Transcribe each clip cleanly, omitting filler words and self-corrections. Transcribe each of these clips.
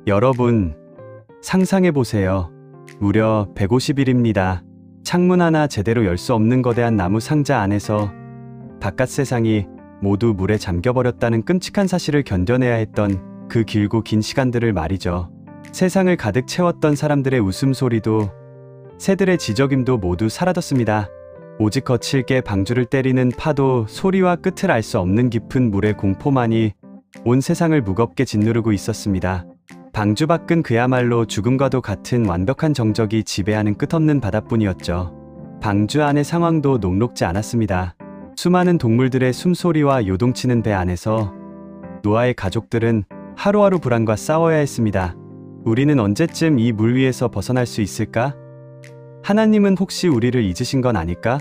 여러분, 상상해보세요. 무려 150일입니다. 창문 하나 제대로 열 수 없는 거대한 나무 상자 안에서 바깥 세상이 모두 물에 잠겨버렸다는 끔찍한 사실을 견뎌내야 했던 그 길고 긴 시간들을 말이죠. 세상을 가득 채웠던 사람들의 웃음소리도 새들의 지저귐도 모두 사라졌습니다. 오직 거칠게 방주를 때리는 파도 소리와 끝을 알 수 없는 깊은 물의 공포만이 온 세상을 무겁게 짓누르고 있었습니다. 방주 밖은 그야말로 죽음과도 같은 완벽한 정적이 지배하는 끝없는 바다뿐이었죠. 방주 안의 상황도 녹록지 않았습니다. 수많은 동물들의 숨소리와 요동치는 배 안에서 노아의 가족들은 하루하루 불안과 싸워야 했습니다. 우리는 언제쯤 이 물 위에서 벗어날 수 있을까? 하나님은 혹시 우리를 잊으신 건 아닐까?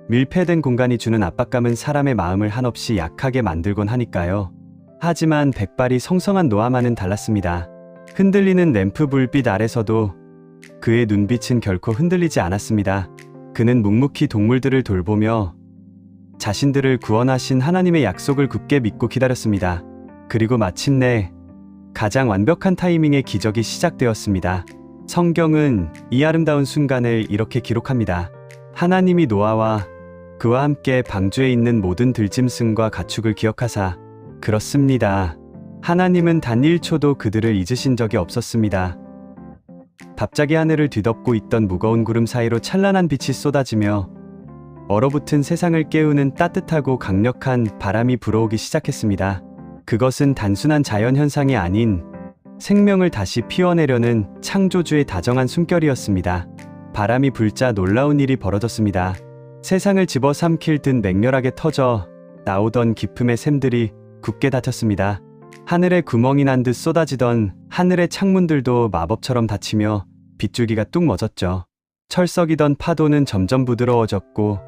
밀폐된 공간이 주는 압박감은 사람의 마음을 한없이 약하게 만들곤 하니까요. 하지만 백발이 성성한 노아만은 달랐습니다. 흔들리는 램프 불빛 아래서도 그의 눈빛은 결코 흔들리지 않았습니다. 그는 묵묵히 동물들을 돌보며 자신들을 구원하신 하나님의 약속을 굳게 믿고 기다렸습니다. 그리고 마침내 가장 완벽한 타이밍의 기적이 시작되었습니다. 성경은 이 아름다운 순간을 이렇게 기록합니다. 하나님이 노아와 그와 함께 방주에 있는 모든 들짐승과 가축을 기억하사. 그렇습니다. 하나님은 단 1초도 그들을 잊으신 적이 없었습니다. 갑자기 하늘을 뒤덮고 있던 무거운 구름 사이로 찬란한 빛이 쏟아지며 얼어붙은 세상을 깨우는 따뜻하고 강력한 바람이 불어오기 시작했습니다. 그것은 단순한 자연현상이 아닌 생명을 다시 피워내려는 창조주의 다정한 숨결이었습니다. 바람이 불자 놀라운 일이 벌어졌습니다. 세상을 집어삼킬 듯 맹렬하게 터져 나오던 기품의 샘들이 굳게 닫혔습니다. 하늘에 구멍이 난 듯 쏟아지던 하늘의 창문들도 마법처럼 닫히며 빗줄기가 뚝 멎었죠. 철썩이던 파도는 점점 부드러워졌고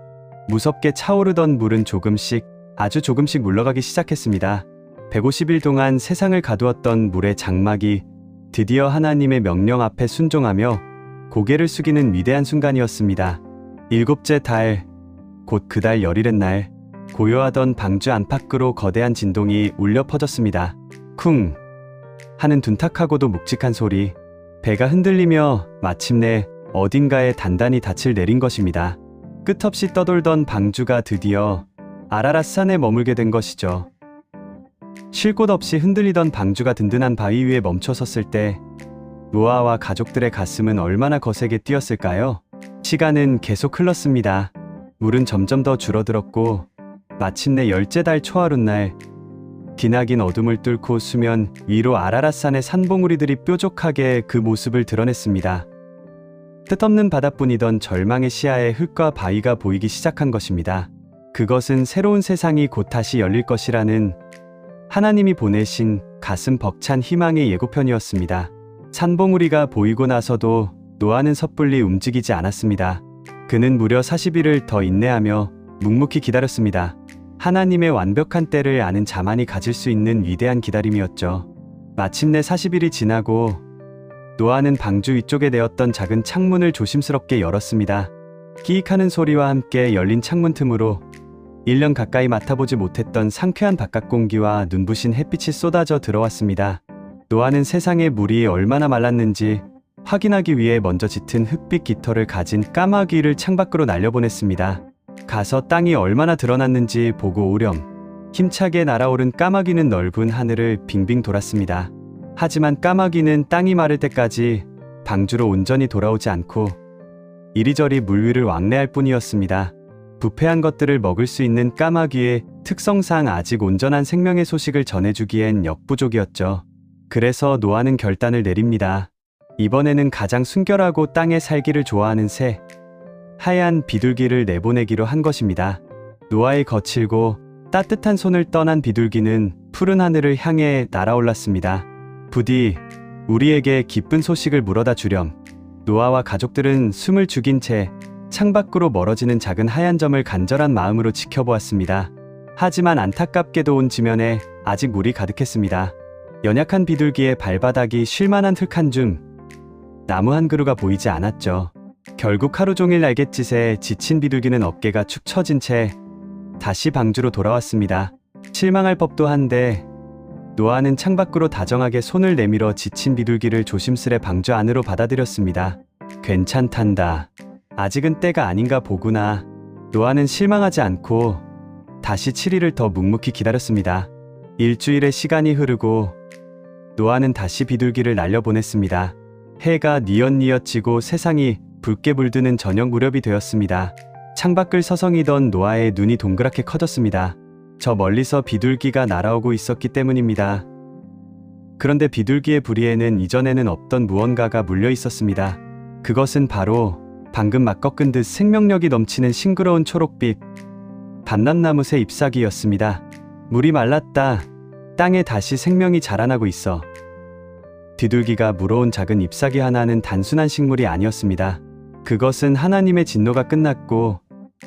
무섭게 차오르던 물은 조금씩 아주 조금씩 물러가기 시작했습니다. 150일 동안 세상을 가두었던 물의 장막이 드디어 하나님의 명령 앞에 순종하며 고개를 숙이는 위대한 순간이었습니다. 7째 달, 곧 그달 열일의 날, 고요하던 방주 안팎으로 거대한 진동이 울려 퍼졌습니다. 쿵 하는 둔탁하고도 묵직한 소리. 배가 흔들리며 마침내 어딘가에 단단히 닻을 내린 것입니다. 끝없이 떠돌던 방주가 드디어 아라랏산에 머물게 된 것이죠. 쉴 곳 없이 흔들리던 방주가 든든한 바위 위에 멈춰 섰을 때 노아와 가족들의 가슴은 얼마나 거세게 뛰었을까요? 시간은 계속 흘렀습니다. 물은 점점 더 줄어들었고 마침내 10째 달 초하룻날 기나긴 어둠을 뚫고 수면 위로 아라랏산의 산봉우리들이 뾰족하게 그 모습을 드러냈습니다. 뜻없는 바다뿐이던 절망의 시야에 흙과 바위가 보이기 시작한 것입니다. 그것은 새로운 세상이 곧 다시 열릴 것이라는 하나님이 보내신 가슴 벅찬 희망의 예고편이었습니다. 산봉우리가 보이고 나서도 노아는 섣불리 움직이지 않았습니다. 그는 무려 40일을 더 인내하며 묵묵히 기다렸습니다. 하나님의 완벽한 때를 아는 자만이 가질 수 있는 위대한 기다림이었죠. 마침내 40일이 지나고 노아는 방주 위쪽에 내었던 작은 창문을 조심스럽게 열었습니다. 끼익하는 소리와 함께 열린 창문 틈으로 1년 가까이 맡아보지 못했던 상쾌한 바깥 공기와 눈부신 햇빛이 쏟아져 들어왔습니다. 노아는 세상의 물이 얼마나 말랐는지 확인하기 위해 먼저 짙은 흑빛 깃털을 가진 까마귀를 창밖으로 날려보냈습니다. 가서 땅이 얼마나 드러났는지 보고 오렴. 힘차게 날아오른 까마귀는 넓은 하늘을 빙빙 돌았습니다. 하지만 까마귀는 땅이 마를 때까지 방주로 온전히 돌아오지 않고 이리저리 물 위를 왕래할 뿐이었습니다. 부패한 것들을 먹을 수 있는 까마귀의 특성상 아직 온전한 생명의 소식을 전해주기엔 역부족이었죠. 그래서 노아는 결단을 내립니다. 이번에는 가장 순결하고 땅에 살기를 좋아하는 새, 하얀 비둘기를 내보내기로 한 것입니다. 노아의 거칠고 따뜻한 손을 떠난 비둘기는 푸른 하늘을 향해 날아올랐습니다. 부디 우리에게 기쁜 소식을 물어다 주렴. 노아와 가족들은 숨을 죽인 채 창밖으로 멀어지는 작은 하얀 점을 간절한 마음으로 지켜보았습니다. 하지만 안타깝게도 온 지면에 아직 물이 가득했습니다. 연약한 비둘기의 발바닥이 쉴만한 흙 한 줌, 나무 한 그루가 보이지 않았죠. 결국 하루 종일 날갯짓에 지친 비둘기는 어깨가 축 처진 채 다시 방주로 돌아왔습니다. 실망할 법도 한데 노아는 창밖으로 다정하게 손을 내밀어 지친 비둘기를 조심스레 방주 안으로 받아들였습니다. 괜찮단다. 아직은 때가 아닌가 보구나. 노아는 실망하지 않고 다시 7일을 더 묵묵히 기다렸습니다. 일주일의 시간이 흐르고 노아는 다시 비둘기를 날려보냈습니다. 해가 뉘엿뉘엿 지고 세상이 붉게 물드는 저녁 무렵이 되었습니다. 창밖을 서성이던 노아의 눈이 동그랗게 커졌습니다. 저 멀리서 비둘기가 날아오고 있었기 때문입니다. 그런데 비둘기의 부리에는 이전에는 없던 무언가가 물려 있었습니다. 그것은 바로 방금 막 꺾은 듯 생명력이 넘치는 싱그러운 초록빛 밤남나무새 잎사귀였습니다. 물이 말랐다. 땅에 다시 생명이 자라나고 있어. 비둘기가 물어온 작은 잎사귀 하나는 단순한 식물이 아니었습니다. 그것은 하나님의 진노가 끝났고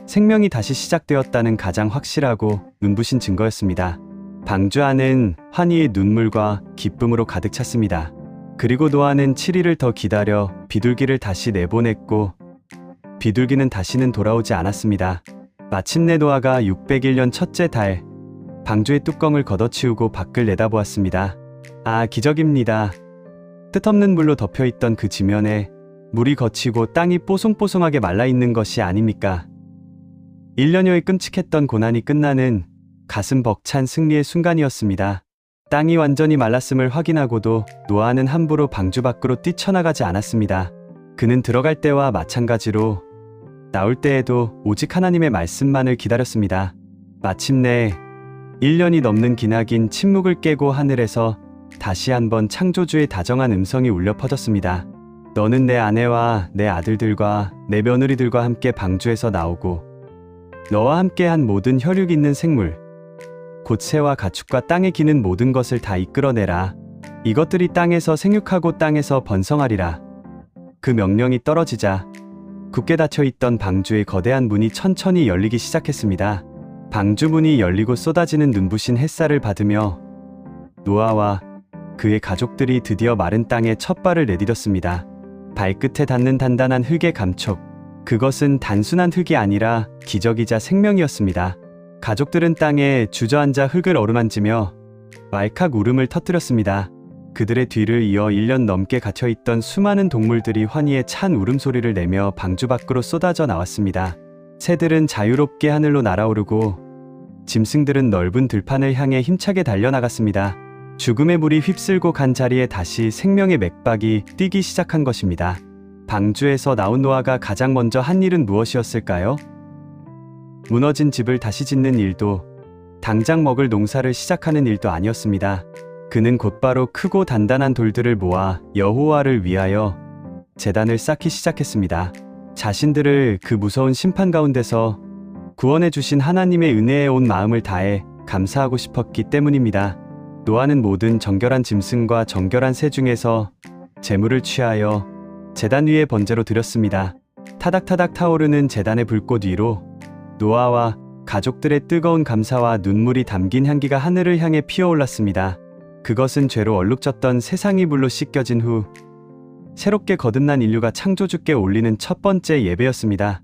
생명이 다시 시작되었다는 가장 확실하고 눈부신 증거였습니다. 방주 안은 환희의 눈물과 기쁨으로 가득 찼습니다. 그리고 노아는 7일을 더 기다려 비둘기를 다시 내보냈고 비둘기는 다시는 돌아오지 않았습니다. 마침내 노아가 601년 첫째 달 방주의 뚜껑을 걷어치우고 밖을 내다보았습니다. 아, 기적입니다. 뜻없는 물로 덮여있던 그 지면에 물이 거치고 땅이 뽀송뽀송하게 말라있는 것이 아닙니까? 1년여의 끔찍했던 고난이 끝나는 가슴 벅찬 승리의 순간이었습니다. 땅이 완전히 말랐음을 확인하고도 노아는 함부로 방주 밖으로 뛰쳐나가지 않았습니다. 그는 들어갈 때와 마찬가지로 나올 때에도 오직 하나님의 말씀만을 기다렸습니다. 마침내 1년이 넘는 기나긴 침묵을 깨고 하늘에서 다시 한번 창조주의 다정한 음성이 울려 퍼졌습니다. 너는 내 아내와 내 아들들과 내 며느리들과 함께 방주에서 나오고 너와 함께한 모든 혈육 있는 생물 곧 새와 가축과 땅에 기는 모든 것을 다 이끌어내라. 이것들이 땅에서 생육하고 땅에서 번성하리라. 그 명령이 떨어지자 굳게 닫혀있던 방주의 거대한 문이 천천히 열리기 시작했습니다. 방주 문이 열리고 쏟아지는 눈부신 햇살을 받으며 노아와 그의 가족들이 드디어 마른 땅에 첫 발을 내디뎠습니다. 발끝에 닿는 단단한 흙의 감촉. 그것은 단순한 흙이 아니라 기적이자 생명이었습니다. 가족들은 땅에 주저앉아 흙을 어루만지며 왈칵 울음을 터뜨렸습니다. 그들의 뒤를 이어 1년 넘게 갇혀있던 수많은 동물들이 환희에 찬 울음소리를 내며 방주 밖으로 쏟아져 나왔습니다. 새들은 자유롭게 하늘로 날아오르고 짐승들은 넓은 들판을 향해 힘차게 달려나갔습니다. 죽음의 물이 휩쓸고 간 자리에 다시 생명의 맥박이 뛰기 시작한 것입니다. 방주에서 나온 노아가 가장 먼저 한 일은 무엇이었을까요? 무너진 집을 다시 짓는 일도 당장 먹을 농사를 시작하는 일도 아니었습니다. 그는 곧바로 크고 단단한 돌들을 모아 여호와를 위하여 제단을 쌓기 시작했습니다. 자신들을 그 무서운 심판 가운데서 구원해 주신 하나님의 은혜에 온 마음을 다해 감사하고 싶었기 때문입니다. 노아는 모든 정결한 짐승과 정결한 새 중에서 제물을 취하여 제단 위에 번제로 드렸습니다. 타닥타닥 타오르는 제단의 불꽃 위로 노아와 가족들의 뜨거운 감사와 눈물이 담긴 향기가 하늘을 향해 피어올랐습니다. 그것은 죄로 얼룩졌던 세상이 물로 씻겨진 후 새롭게 거듭난 인류가 창조주께 올리는 첫 번째 예배였습니다.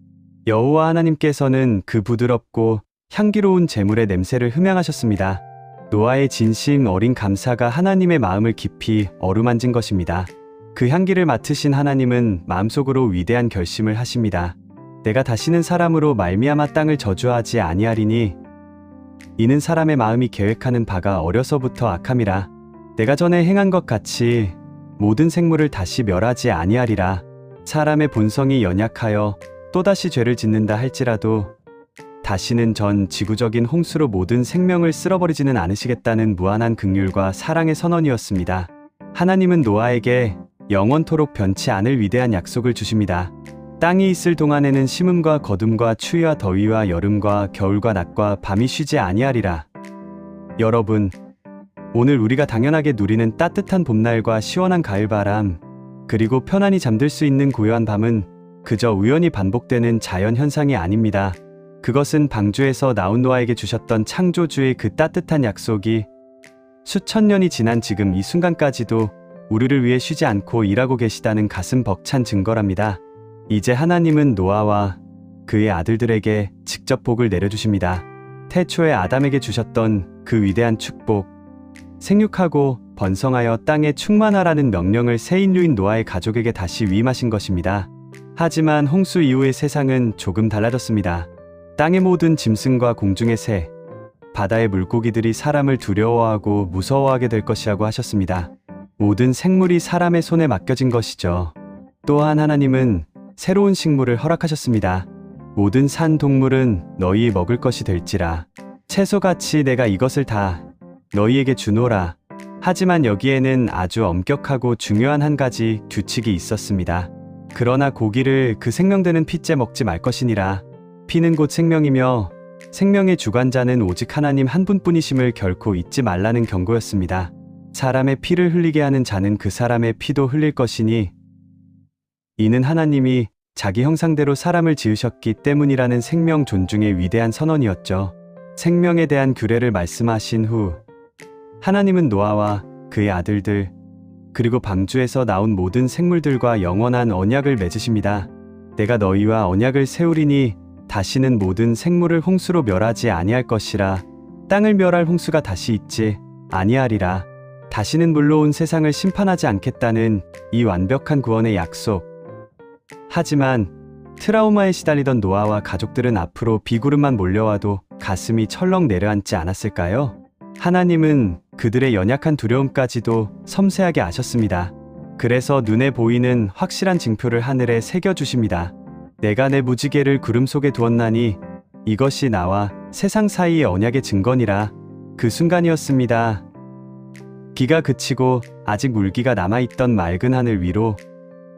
여호와 하나님께서는 그 부드럽고 향기로운 제물의 냄새를 흠양하셨습니다. 노아의 진심 어린 감사가 하나님의 마음을 깊이 어루만진 것입니다. 그 향기를 맡으신 하나님은 마음속으로 위대한 결심을 하십니다. 내가 다시는 사람으로 말미암아 땅을 저주하지 아니하리니 이는 사람의 마음이 계획하는 바가 어려서부터 악함이라. 내가 전에 행한 것 같이 모든 생물을 다시 멸하지 아니하리라. 사람의 본성이 연약하여 또다시 죄를 짓는다 할지라도 다시는 전 지구적인 홍수로 모든 생명을 쓸어버리지는 않으시겠다는 무한한 긍휼과 사랑의 선언이었습니다. 하나님은 노아에게 영원토록 변치 않을 위대한 약속을 주십니다. 땅이 있을 동안에는 심음과 거둠과 추위와 더위와 여름과 겨울과 낮과 밤이 쉬지 아니하리라. 여러분, 오늘 우리가 당연하게 누리는 따뜻한 봄날과 시원한 가을바람, 그리고 편안히 잠들 수 있는 고요한 밤은 그저 우연히 반복되는 자연 현상이 아닙니다. 그것은 방주에서 나온 노아에게 주셨던 창조주의 그 따뜻한 약속이 수천 년이 지난 지금 이 순간까지도 우리를 위해 쉬지 않고 일하고 계시다는 가슴 벅찬 증거랍니다. 이제 하나님은 노아와 그의 아들들에게 직접 복을 내려주십니다. 태초에 아담에게 주셨던 그 위대한 축복, 생육하고 번성하여 땅에 충만하라는 명령을 새 인류인 노아의 가족에게 다시 위임하신 것입니다. 하지만 홍수 이후의 세상은 조금 달라졌습니다. 땅의 모든 짐승과 공중의 새, 바다의 물고기들이 사람을 두려워하고 무서워하게 될 것이라고 하셨습니다. 모든 생물이 사람의 손에 맡겨진 것이죠. 또한 하나님은 새로운 식물을 허락하셨습니다. 모든 산 동물은 너희 먹을 것이 될지라. 채소같이 내가 이것을 다 너희에게 주노라. 하지만 여기에는 아주 엄격하고 중요한 한 가지 규칙이 있었습니다. 그러나 고기를 그 생명되는 피째 먹지 말 것이니라. 피는 곧 생명이며 생명의 주관자는 오직 하나님 한 분뿐이심을 결코 잊지 말라는 경고였습니다. 사람의 피를 흘리게 하는 자는 그 사람의 피도 흘릴 것이니 이는 하나님이 자기 형상대로 사람을 지으셨기 때문이라는 생명 존중의 위대한 선언이었죠. 생명에 대한 규례를 말씀하신 후 하나님은 노아와 그의 아들들 그리고 방주에서 나온 모든 생물들과 영원한 언약을 맺으십니다. 내가 너희와 언약을 세우리니 다시는 모든 생물을 홍수로 멸하지 아니할 것이라. 땅을 멸할 홍수가 다시 있지 아니하리라. 다시는 물로 온 세상을 심판하지 않겠다는 이 완벽한 구원의 약속. 하지만 트라우마에 시달리던 노아와 가족들은 앞으로 비구름만 몰려와도 가슴이 철렁 내려앉지 않았을까요? 하나님은 그들의 연약한 두려움까지도 섬세하게 아셨습니다. 그래서 눈에 보이는 확실한 징표를 하늘에 새겨주십니다. 내가 내 무지개를 구름 속에 두었나니 이것이 나와 세상 사이의 언약의 증거니라. 그 순간이었습니다. 비가 그치고 아직 물기가 남아있던 맑은 하늘 위로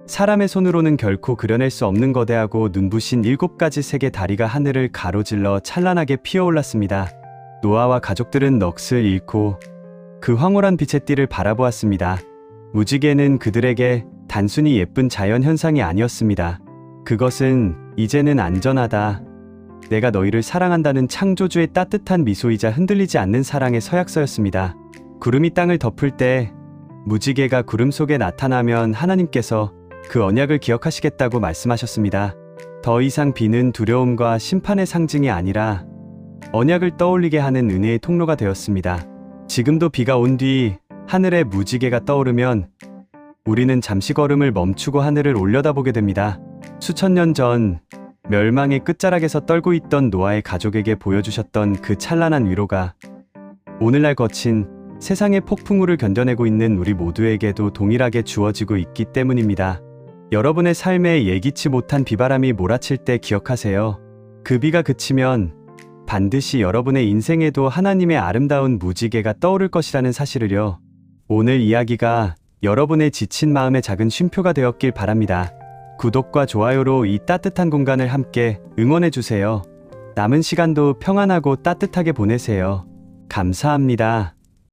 사람의 손으로는 결코 그려낼 수 없는 거대하고 눈부신 7가지 색의 다리가 하늘을 가로질러 찬란하게 피어올랐습니다. 노아와 가족들은 넋을 잃고 그 황홀한 빛의 띠를 바라보았습니다. 무지개는 그들에게 단순히 예쁜 자연 현상이 아니었습니다. 그것은 이제는 안전하다. 내가 너희를 사랑한다는 창조주의 따뜻한 미소이자 흔들리지 않는 사랑의 서약서였습니다. 구름이 땅을 덮을 때 무지개가 구름 속에 나타나면 하나님께서 그 언약을 기억하시겠다고 말씀하셨습니다. 더 이상 비는 두려움과 심판의 상징이 아니라 언약을 떠올리게 하는 은혜의 통로가 되었습니다. 지금도 비가 온 뒤 하늘에 무지개가 떠오르면 우리는 잠시 걸음을 멈추고 하늘을 올려다보게 됩니다. 수천 년 전 멸망의 끝자락에서 떨고 있던 노아의 가족에게 보여주셨던 그 찬란한 위로가 오늘날 거친 세상의 폭풍우를 견뎌내고 있는 우리 모두에게도 동일하게 주어지고 있기 때문입니다. 여러분의 삶에 예기치 못한 비바람이 몰아칠 때 기억하세요. 그 비가 그치면 반드시 여러분의 인생에도 하나님의 아름다운 무지개가 떠오를 것이라는 사실을요. 오늘 이야기가 여러분의 지친 마음의 작은 쉼표가 되었길 바랍니다. 구독과 좋아요로 이 따뜻한 공간을 함께 응원해주세요. 남은 시간도 평안하고 따뜻하게 보내세요. 감사합니다.